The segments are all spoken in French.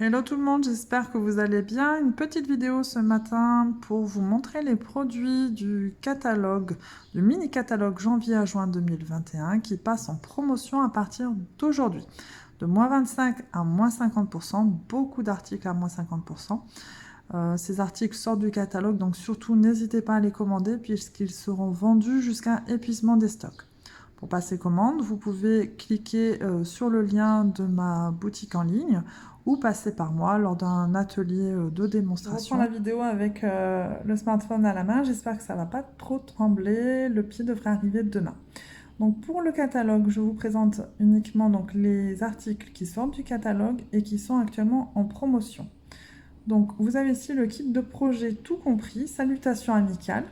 Hello tout le monde, j'espère que vous allez bien. Une petite vidéo ce matin pour vous montrer les produits du catalogue, du mini catalogue janvier à juin 2021 qui passe en promotion à partir d'aujourd'hui. De moins 25 à moins 50%, beaucoup d'articles à moins 50%. Ces articles sortent du catalogue, donc surtout n'hésitez pas à les commander puisqu'ils seront vendus jusqu'à épuisement des stocks. Pour passer commande, vous pouvez cliquer sur le lien de ma boutique en ligne ou passer par moi lors d'un atelier de démonstration. Je reprends la vidéo avec le smartphone à la main. J'espère que ça ne va pas trop trembler. Le pied devrait arriver demain. Donc pour le catalogue, je vous présente uniquement donc, les articles qui sortent du catalogue et qui sont actuellement en promotion. Donc vous avez ici le kit de projet tout compris, salutations amicales,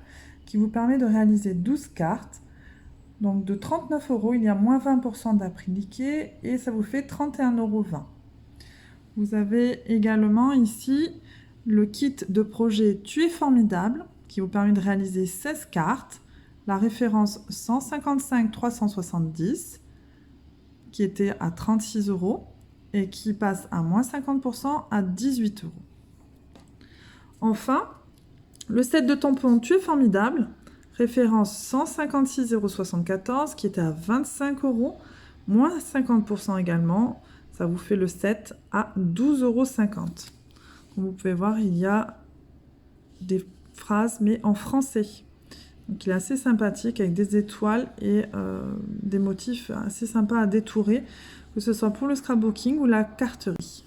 qui vous permet de réaliser 12 cartes. Donc de 39 €, il y a moins 20% d'appliqué et ça vous fait 31,20 €. Vous avez également ici le kit de projet Tu es formidable qui vous permet de réaliser 16 cartes. La référence 155 370 qui était à 36 € et qui passe à moins 50% à 18 €. Enfin, le set de tampons Tu es formidable, référence 156,74 € qui était à 25 €, moins 50% également. Ça vous fait le set à 12,50 €. Comme vous pouvez voir, il y a des phrases, mais en français. Donc il est assez sympathique avec des étoiles et des motifs assez sympas à détourer, que ce soit pour le scrapbooking ou la carterie.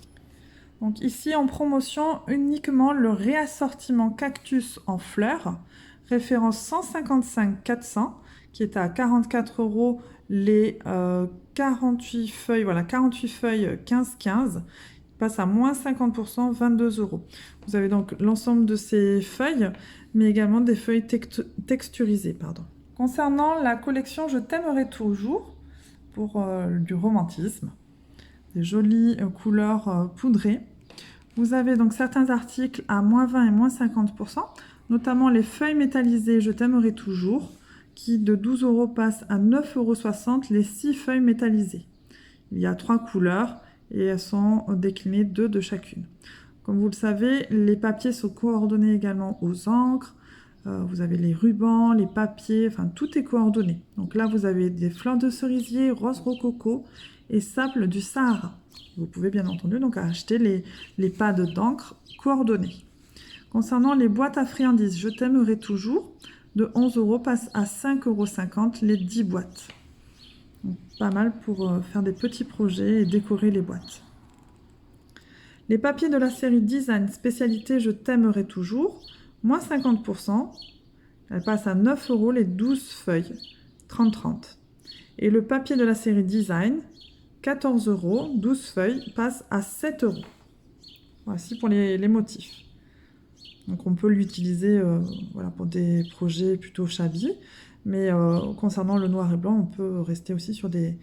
Donc ici en promotion, uniquement le réassortiment cactus en fleurs, référence 155 400, qui est à 44 € les 48 feuilles, voilà 48 feuilles 15-15, passe à moins 50%, 22 €. Vous avez donc l'ensemble de ces feuilles, mais également des feuilles texturisées. Concernant la collection Je t'aimerai toujours, pour du romantisme, des jolies couleurs poudrées. Vous avez donc certains articles à moins 20 et moins 50%, notamment les feuilles métallisées Je t'aimerai toujours, qui de 12 € passent à 9,60 € les 6 feuilles métallisées. Il y a 3 couleurs et elles sont déclinées 2 de chacune. Comme vous le savez, les papiers sont coordonnés également aux encres. Vous avez les rubans, les papiers, enfin tout est coordonné. Donc là, vous avez des fleurs de cerisier, rose rococo et sable du Sahara. Vous pouvez bien entendu donc acheter les pads d'encre coordonnés. Concernant les boîtes à friandises, Je t'aimerai toujours, de 11 € passe à 5,50 € les 10 boîtes. Donc, pas mal pour faire des petits projets et décorer les boîtes. Les papiers de la série Design spécialité Je t'aimerai toujours, moins 50%. Elle passe à 9 € les 12 feuilles, 30-30. Et le papier de la série Design, 14 €, 12 feuilles, passe à 7 €. Voici pour les motifs. Donc on peut l'utiliser voilà, pour des projets plutôt shabby, mais concernant le noir et blanc, on peut rester aussi sur des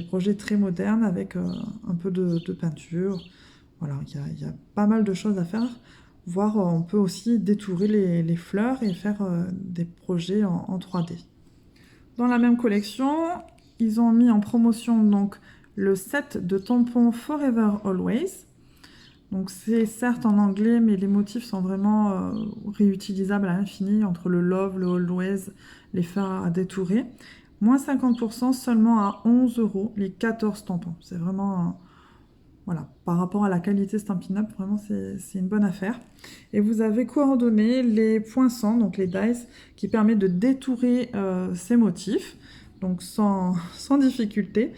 projets très modernes avec un peu de peinture. Voilà, il y a pas mal de choses à faire. Voire on peut aussi détourer les fleurs et faire des projets en 3D. Dans la même collection, ils ont mis en promotion donc le set de tampons Forever Always. Donc c'est certes en anglais, mais les motifs sont vraiment réutilisables à l'infini, entre le love, le always, les faire à détourer. Moins 50% seulement à 11 € les 14 tampons. C'est vraiment, voilà, par rapport à la qualité Stampin' Up, vraiment c'est une bonne affaire. Et vous avez coordonné les poinçons, donc les dies, qui permettent de détourer ces motifs, donc sans difficulté.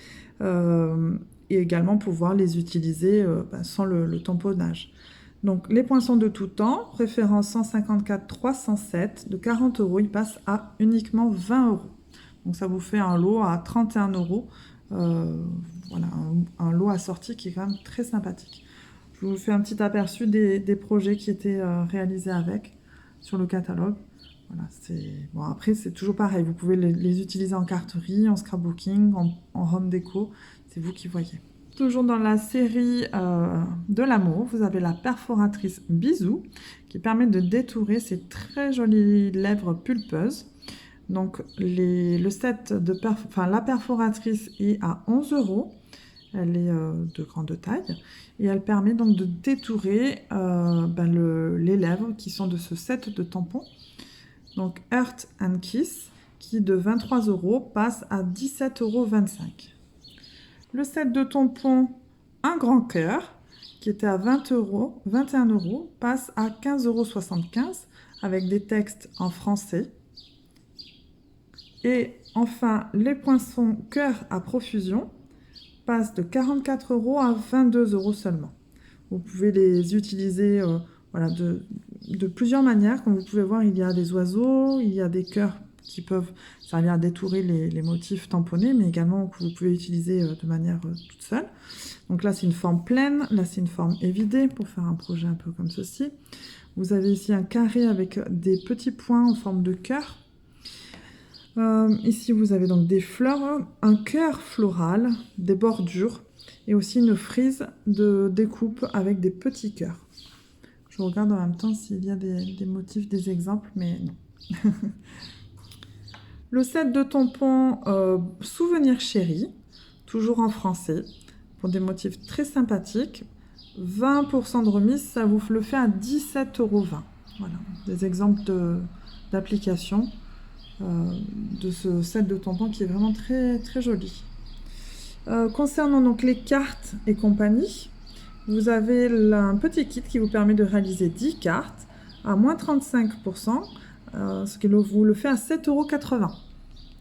Et également pouvoir les utiliser sans le tamponnage. Donc les poinçons de tout temps, référence 154 307, de 40 €, ils passent à uniquement 20 €. Donc ça vous fait un lot à 31 €, voilà, un lot assorti qui est quand même très sympathique. Je vous fais un petit aperçu des projets qui étaient réalisés avec sur le catalogue. Voilà, bon, après c'est toujours pareil, vous pouvez les utiliser en carterie, en scrapbooking, en home déco, c'est vous qui voyez. Toujours dans la série de l'amour, vous avez la perforatrice Bisou qui permet de détourer ces très jolies lèvres pulpeuses. Donc le set de la perforatrice est à 11 €. Elle est de grande taille et elle permet donc de détourer les lèvres qui sont de ce set de tampons. Donc Heart and Kiss qui de 23 € passe à 17,25 €. Le set de tampons Un Grand Cœur qui était à 21 €, passe à 15,75 € avec des textes en français. Et enfin, les poinçons Cœur à profusion passent de 44 € à 22 € seulement. Vous pouvez les utiliser de plusieurs manières. Comme vous pouvez voir, il y a des oiseaux, il y a des cœurs qui peuvent servir à détourer les motifs tamponnés, mais également que vous pouvez utiliser de manière toute seule. Donc là, c'est une forme pleine, là, c'est une forme évidée pour faire un projet un peu comme ceci. Vous avez ici un carré avec des petits points en forme de cœur. Ici, vous avez donc des fleurs, un cœur floral, des bordures et aussi une frise de découpe avec des petits cœurs. Je regarde en même temps s'il y a des motifs, des exemples, mais non. Le set de tampons Souvenir Chéri, toujours en français, pour des motifs très sympathiques. 20% de remise, ça vous le fait à 17,20 €. Voilà, des exemples d'application de ce set de tampons qui est vraiment très, très joli. Concernant donc les cartes et compagnie, vous avez là un petit kit qui vous permet de réaliser 10 cartes à moins 35%, ce qui vous le fait à 7,80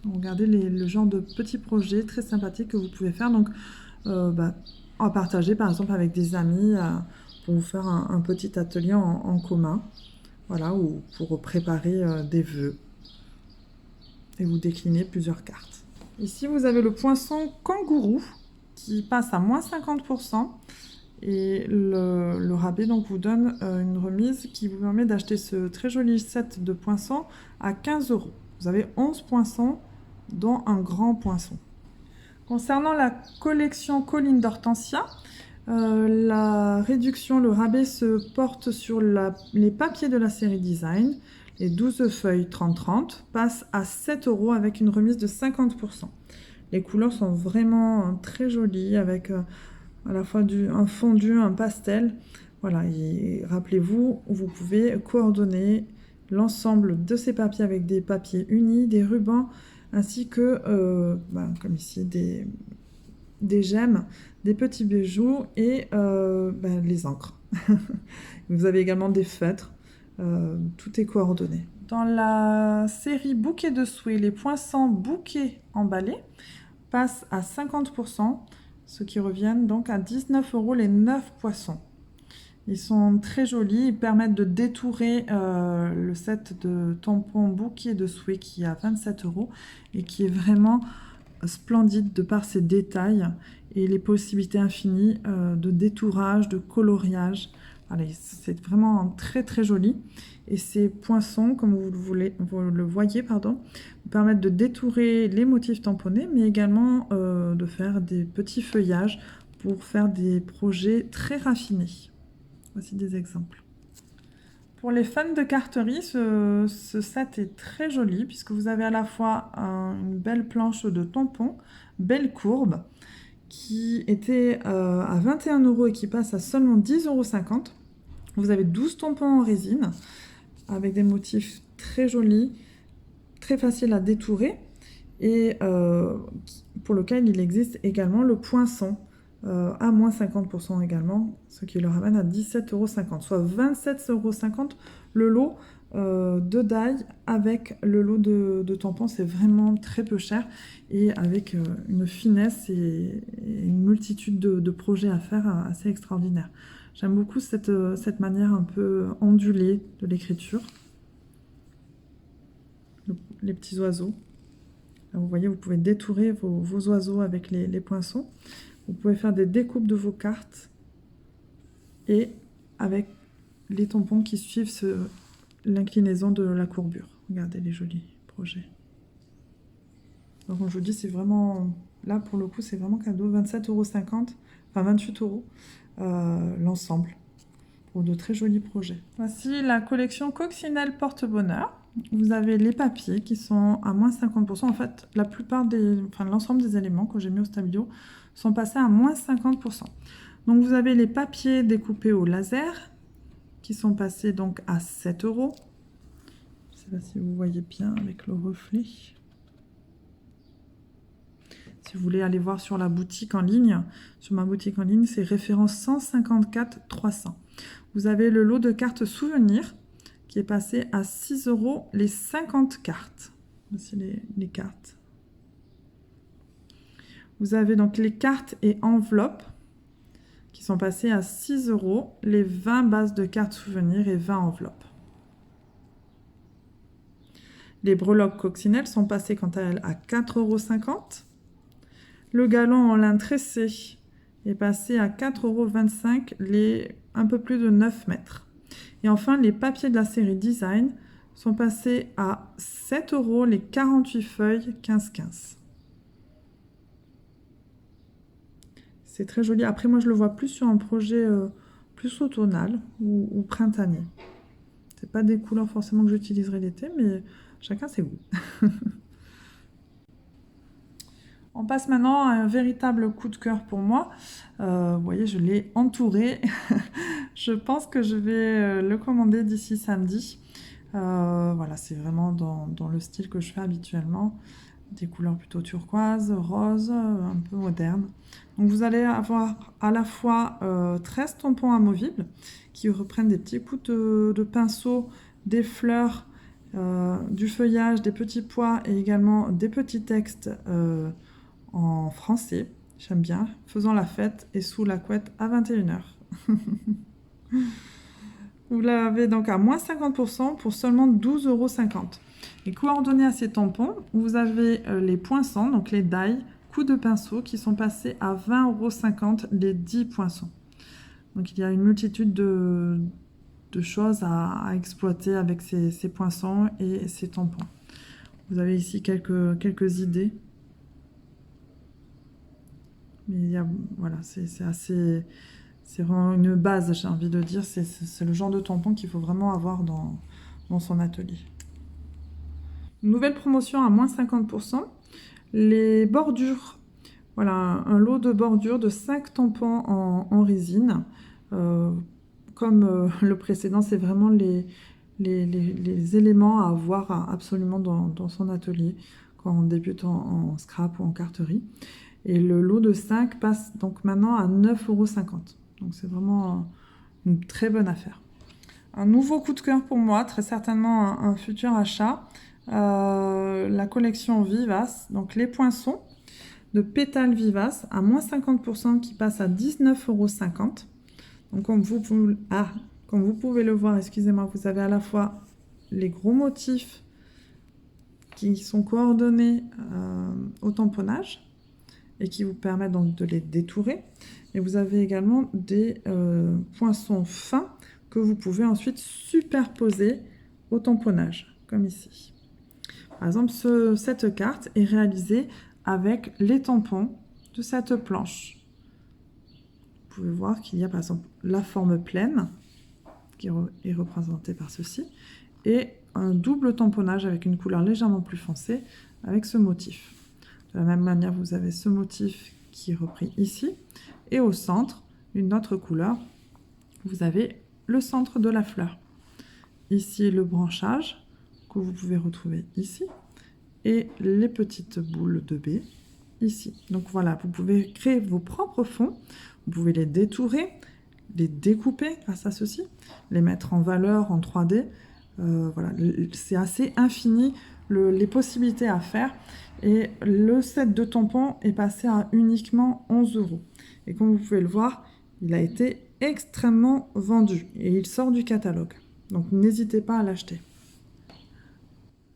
€. Regardez le genre de petits projets très sympathiques que vous pouvez faire. Donc, en partager par exemple avec des amis pour vous faire un petit atelier en commun, voilà, ou pour préparer des vœux et vous décliner plusieurs cartes. Ici, vous avez le poinçon kangourou qui passe à moins 50% et le rabais donc vous donne une remise qui vous permet d'acheter ce très joli set de poinçons à 15 €. Vous avez 11 poinçons, dont un grand poinçon. Concernant la collection Colline d'Hortensia, la réduction, le rabais se porte sur les papiers de la série Design. Les 12 feuilles 30-30 passent à 7 € avec une remise de 50%. Les couleurs sont vraiment très jolies avec à la fois un fondu, un pastel. Voilà, et rappelez-vous, vous pouvez coordonner l'ensemble de ces papiers avec des papiers unis, des rubans, ainsi que, comme ici, des gemmes, des petits bijoux et les encres. Vous avez également des feutres, tout est coordonné. Dans la série Bouquet de souhaits, les poinçons bouquets emballés passent à 50%, ce qui revient donc à 19 € les 9 poinçons. Ils sont très jolis, ils permettent de détourer le set de tampons bouquet de souhaits qui est à 27 € et qui est vraiment splendide de par ses détails et les possibilités infinies de détourage, de coloriage. Allez, c'est vraiment très très joli. Et ces poinçons, comme vous le voyez, vous permettent de détourer les motifs tamponnés, mais également de faire des petits feuillages pour faire des projets très raffinés. Voici des exemples. Pour les fans de carterie, ce set est très joli puisque vous avez à la fois une belle planche de tampons, belle courbe, qui était à 21 € et qui passe à seulement 10,50 €. Vous avez 12 tampons en résine avec des motifs très jolis, très faciles à détourer et pour lequel il existe également le poinçon à moins 50% également, ce qui le ramène à 17,50 €, soit 27,50 € le lot de die avec le lot de tampons. C'est vraiment très peu cher et avec une finesse et une multitude de projets à faire assez extraordinaire. J'aime beaucoup cette manière un peu ondulée de l'écriture. Les petits oiseaux. Là, vous voyez, vous pouvez détourer vos oiseaux avec les poinçons. Vous pouvez faire des découpes de vos cartes et avec les tampons qui suivent l'inclinaison de la courbure. Regardez les jolis projets. Donc, comme je vous dis, c'est vraiment, là pour le coup, c'est vraiment cadeau. 27,50 €, enfin 28 € l'ensemble pour de très jolis projets. Voici la collection Coccinelle Porte-Bonheur. vous avez les papiers qui sont à moins 50%. En fait, la plupart l'ensemble des éléments que j'ai mis au Stabilo sont passés à moins 50%. Donc, vous avez les papiers découpés au laser qui sont passés donc à 7 €. Je ne sais pas si vous voyez bien avec le reflet. Si vous voulez aller voir sur la boutique en ligne, sur ma boutique en ligne, c'est référence 154 300. Vous avez le lot de cartes souvenirs qui est passé à 6 € les 50 cartes. Voici les cartes. Vous avez donc les cartes et enveloppes qui sont passées à 6 € les 20 bases de cartes souvenirs et 20 enveloppes. Les breloques coccinelles sont passées quant à elles à 4,50 €. Le galon en lin tressé est passé à 4,25 € les un peu plus de 9 mètres. Et enfin, les papiers de la série Design sont passés à 7 € les 48 feuilles 15-15. C'est très joli. Après, moi, je le vois plus sur un projet plus automnal ou printanier. C'est pas des couleurs forcément que j'utiliserai l'été, mais chacun ses goûts. On passe maintenant à un véritable coup de cœur pour moi. Vous voyez, je l'ai entouré. Je pense que je vais le commander d'ici samedi. Voilà, c'est vraiment dans le style que je fais habituellement. Des couleurs plutôt turquoise, rose, un peu moderne. Donc vous allez avoir à la fois 13 tampons amovibles qui reprennent des petits coups de pinceau, des fleurs, du feuillage, des petits pois et également des petits textes en français, j'aime bien, faisant la fête et sous la couette à 21 h. Vous l'avez donc à moins 50% pour seulement 12,50 €. Les coordonnées à ces tampons, vous avez les poinçons, donc les die, coups de pinceau qui sont passés à 20,50 € les 10 poinçons. Donc il y a une multitude de choses à exploiter avec ces poinçons et ces tampons. Vous avez ici quelques idées. Mais voilà, c'est vraiment une base, j'ai envie de dire. C'est le genre de tampon qu'il faut vraiment avoir dans son atelier. Nouvelle promotion à moins 50%. Les bordures. Voilà, un lot de bordures de 5 tampons en résine. Comme le précédent, c'est vraiment les éléments à avoir absolument dans son atelier quand on débute en scrap ou en carterie. Et le lot de 5 passe donc maintenant à 9,50 €. Donc c'est vraiment une très bonne affaire. Un nouveau coup de cœur pour moi, très certainement un futur achat. La collection Vivace, donc les poinçons de pétales vivaces à moins 50% qui passe à 19,50 €. Donc comme vous pouvez le voir, excusez-moi, vous avez à la fois les gros motifs qui sont coordonnés au tamponnage et qui vous permettent donc de les détourer. Et vous avez également des poinçons fins que vous pouvez ensuite superposer au tamponnage, comme ici. Par exemple, cette carte est réalisée avec les tampons de cette planche. Vous pouvez voir qu'il y a par exemple la forme pleine, qui est représentée par ceci, et un double tamponnage avec une couleur légèrement plus foncée avec ce motif. De la même manière, vous avez ce motif qui est repris ici. Et au centre, une autre couleur, vous avez le centre de la fleur. Ici, le branchage que vous pouvez retrouver ici. Et les petites boules de baies ici. Donc voilà, vous pouvez créer vos propres fonds. Vous pouvez les détourer, les découper grâce à ceci, les mettre en valeur en 3D. Voilà, c'est assez infini les possibilités à faire. Et le set de tampons est passé à uniquement 11 €. Et comme vous pouvez le voir, il a été extrêmement vendu et il sort du catalogue. Donc n'hésitez pas à l'acheter.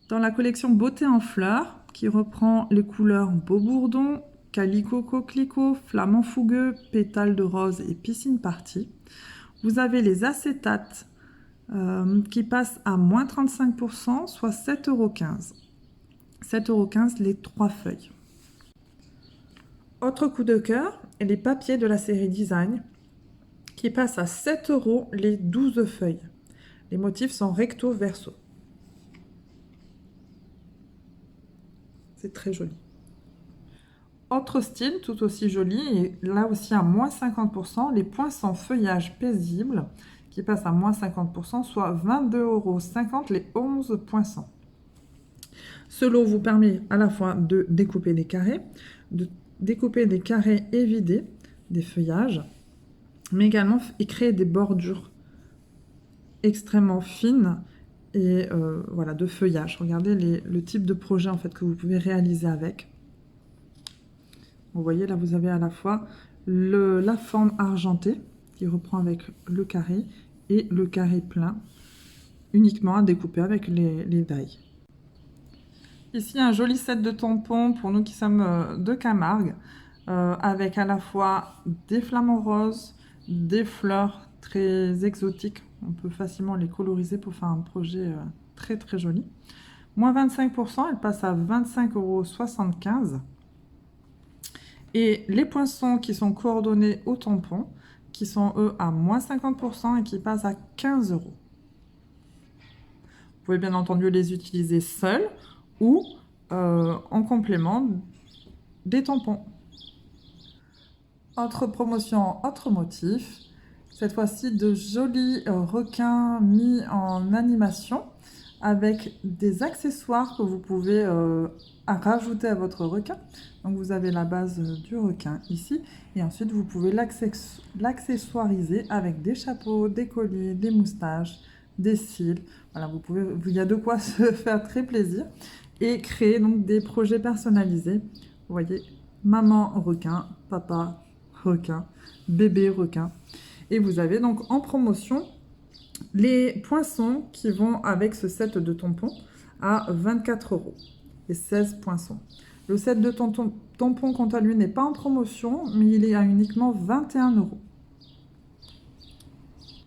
Dans la collection Beauté en fleurs, qui reprend les couleurs Beau Bourdon, Calico Coquelicot, Flamant Fougueux, Pétales de rose et Piscine Party, vous avez les acétates qui passent à moins 35%, soit 7,15 €. 7,15 € les 3 feuilles. Autre coup de cœur, les papiers de la série Design qui passent à 7 € les 12 feuilles. Les motifs sont recto verso. C'est très joli. Autre style, tout aussi joli, et là aussi à moins 50%, les poinçons feuillage paisible qui passent à moins 50%, soit 22,50 € les 11 poinçons. Ce lot vous permet à la fois de découper des carrés et vider des feuillages, mais également créer des bordures extrêmement fines et voilà, de feuillage. Regardez le type de projet en fait que vous pouvez réaliser avec. Vous voyez, là, vous avez à la fois la forme argentée qui reprend avec le carré et le carré plein, uniquement à découper avec les dailles. Ici, un joli set de tampons pour nous qui sommes de Camargue, avec à la fois des flamants roses, des fleurs très exotiques. On peut facilement les coloriser pour faire un projet très très joli. Moins 25%, elle passe à 25,75 €. Et les poinçons qui sont coordonnés au tampon, qui sont eux à moins 50% et qui passent à 15 €. Vous pouvez bien entendu les utiliser seuls ou en complément des tampons. Autre promotion, autre motif. Cette fois-ci de jolis requins mis en animation avec des accessoires que vous pouvez rajouter à votre requin. Donc vous avez la base du requin ici et ensuite vous pouvez l'accessoiriser avec des chapeaux, des colliers, des moustaches, des cils. Voilà, il y a de quoi se faire très plaisir et créer donc des projets personnalisés. Vous voyez, maman requin, papa requin, bébé requin. Et vous avez donc en promotion les poinçons qui vont avec ce set de tampons à 24 € et 16 poinçons. Le set de tampons, quant à lui, n'est pas en promotion, mais il est à uniquement 21 €.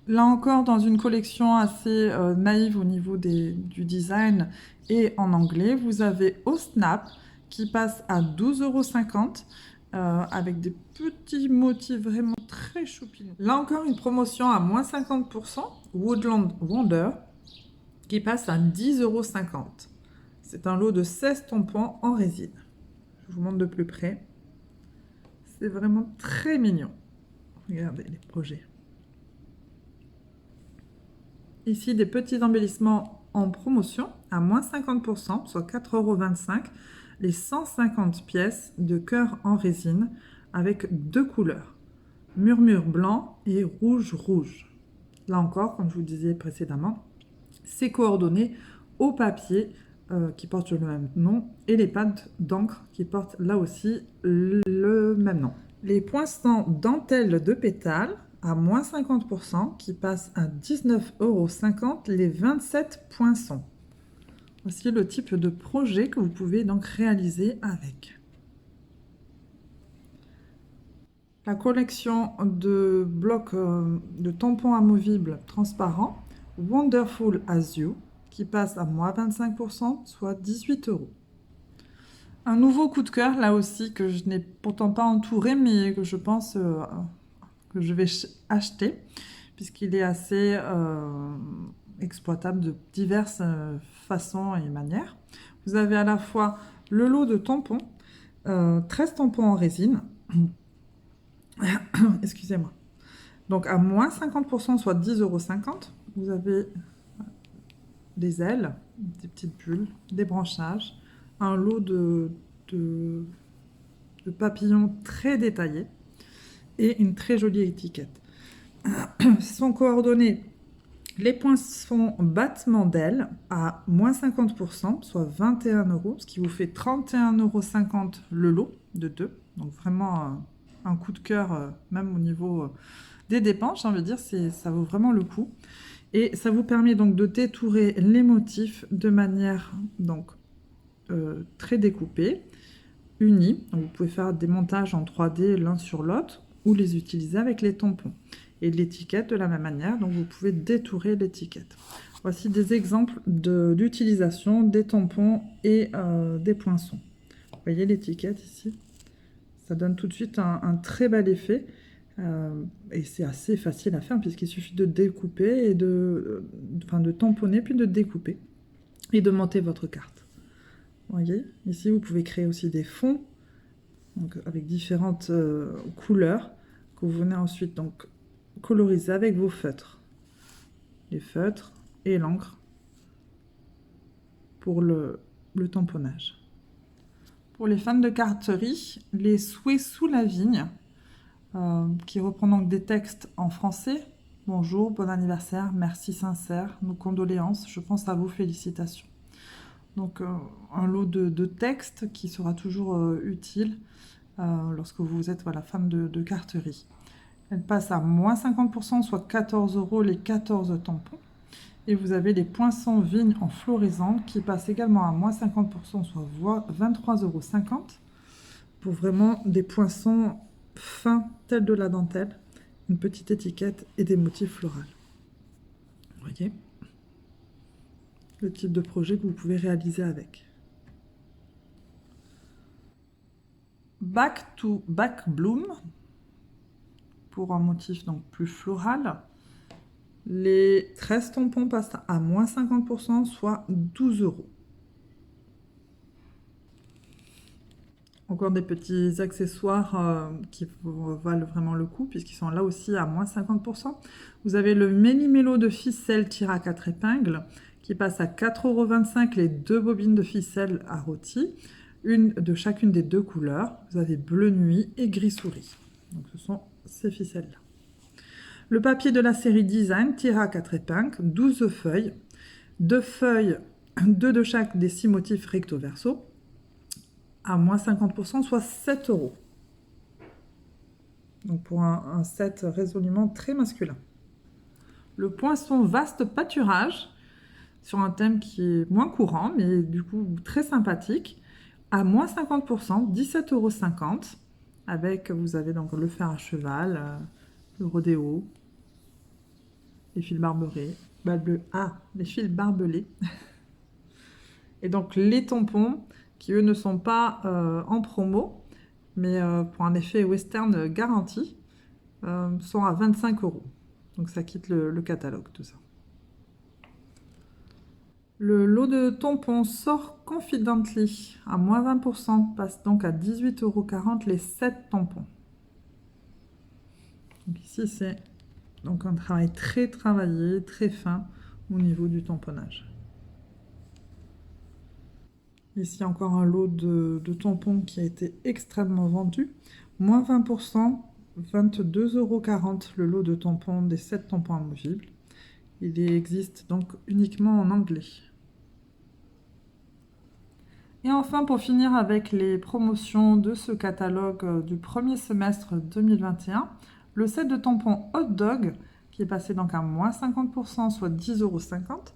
Là encore, dans une collection assez naïve au niveau du design et en anglais, vous avez Au Snap qui passe à 12,50 € avec des petits motifs vraiment très choupinous. Là encore, une promotion à moins 50%, Woodland Wonder, qui passe à 10,50 €. C'est un lot de 16 tampons en résine. Je vous montre de plus près. C'est vraiment très mignon. Regardez les projets. Ici, des petits embellissements en promotion à moins 50%, soit 4,25 €, les 150 pièces de cœur en résine avec deux couleurs, murmure blanc et rouge rouge. Là encore, comme je vous le disais précédemment, c'est coordonné au papier qui porte le même nom et les pattes d'encre qui portent là aussi le même nom. Les poinçons dentelle de pétales à moins 50% qui passent à 19,50 € les 27 poinçons. Voici le type de projet que vous pouvez donc réaliser avec. La collection de blocs de tampons amovibles transparents Wonderful As You qui passe à moins 25%, soit 18 €. Un nouveau coup de cœur, là aussi, que je n'ai pourtant pas entouré, mais que je pense que je vais acheter, puisqu'il est assez exploitable de diverses façons et manières. Vous avez à la fois le lot de tampons, 13 tampons en résine, excusez-moi, donc à moins 50%, soit 10,50 €. Vous avez des ailes, des petites bulles, des branchages, un lot de papillons très détaillés et une très jolie étiquette. Sont coordonnés les poinçons battements d'ailes à moins 50%, soit 21 €, ce qui vous fait 31,50 € le lot de deux. Donc vraiment un coup de cœur, même au niveau des dépenses, j'ai envie de dire, ça vaut vraiment le coup. Et ça vous permet donc de détourer les motifs de manière donc, très découpée, unis. Donc, vous pouvez faire des montages en 3D l'un sur l'autre ou les utiliser avec les tampons. Et l'étiquette de la même manière, donc vous pouvez détourer l'étiquette. Voici des exemples d'utilisation des tampons et des poinçons. Vous voyez l'étiquette ici, ça donne tout de suite un très bel effet. Et c'est assez facile à faire puisqu'il suffit de découper et de tamponner puis de découper et de monter votre carte. Vous voyez, ici vous pouvez créer aussi des fonds donc, avec différentes couleurs que vous venez ensuite donc coloriser avec vos feutres. Les feutres et l'encre pour le tamponnage. Pour les fans de carterie, les souhaits sous la vigne, qui reprend donc des textes en français. Bonjour, bon anniversaire, merci sincère, nos condoléances, je pense à vous, félicitations. Donc un lot de textes qui sera toujours utile lorsque vous êtes fan de carterie. Elle passe à moins 50%, soit 14 € les 14 tampons. Et vous avez les poinçons vigne en florisante qui passent également à moins 50%, soit 23,50 € pour vraiment des poinçons fins tels de la dentelle, une petite étiquette et des motifs floraux. Vous voyez le type de projet que vous pouvez réaliser avec. Back to Back Bloom pour un motif donc plus floral. Les 13 tampons passent à moins 50%, soit 12 €. Encore des petits accessoires qui valent vraiment le coup, puisqu'ils sont là aussi à moins 50%. Vous avez le méli-mélo de ficelle tiré à 4 épingles, qui passe à 4,25 € les 2 bobines de ficelle à rôti, une de chacune des 2 couleurs. Vous avez bleu nuit et gris souris. Donc ce sont ces ficelles-là. Le papier de la série Design tiré à 4 épingles, 12 feuilles, 2 feuilles, 2 de chaque des 6 motifs recto verso, à moins 50%, soit 7 €. Donc pour un set résolument très masculin. Le poinçon vaste pâturage, sur un thème qui est moins courant, mais du coup très sympathique, à moins 50%, 17,50 €, avec, vous avez donc le fer à cheval, le rodéo, les fils barbelés, les fils barbelés. Et donc les tampons, qui eux ne sont pas en promo, mais pour un effet western garanti, sont à 25 €. Donc ça quitte le catalogue, tout ça. Le lot de tampons Sort Confidently à moins 20% passe donc à 18,40 € les 7 tampons. Donc ici c'est donc un travail très travaillé, très fin au niveau du tamponnage. Ici encore un lot de tampons qui a été extrêmement vendu. Moins 20%, 22,40 € le lot de tampons des 7 tampons amovibles. Il existe donc uniquement en anglais. Et enfin, pour finir avec les promotions de ce catalogue du premier semestre 2021, le set de tampons Hot Dog, qui est passé donc à moins 50%, soit 10,50 €,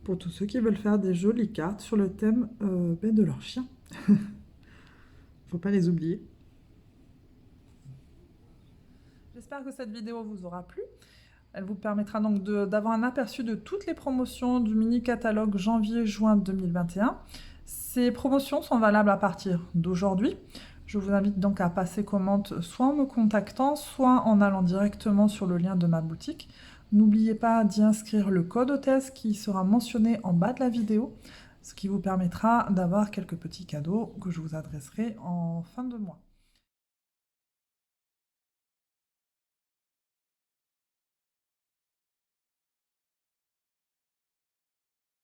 pour tous ceux qui veulent faire des jolies cartes sur le thème de leur chien. Il ne faut pas les oublier. J'espère que cette vidéo vous aura plu. Elle vous permettra donc d'avoir un aperçu de toutes les promotions du mini-catalogue janvier-juin 2021. Ces promotions sont valables à partir d'aujourd'hui. Je vous invite donc à passer commande soit en me contactant, soit en allant directement sur le lien de ma boutique. N'oubliez pas d'y inscrire le code hôtesse qui sera mentionné en bas de la vidéo, ce qui vous permettra d'avoir quelques petits cadeaux que je vous adresserai en fin de mois.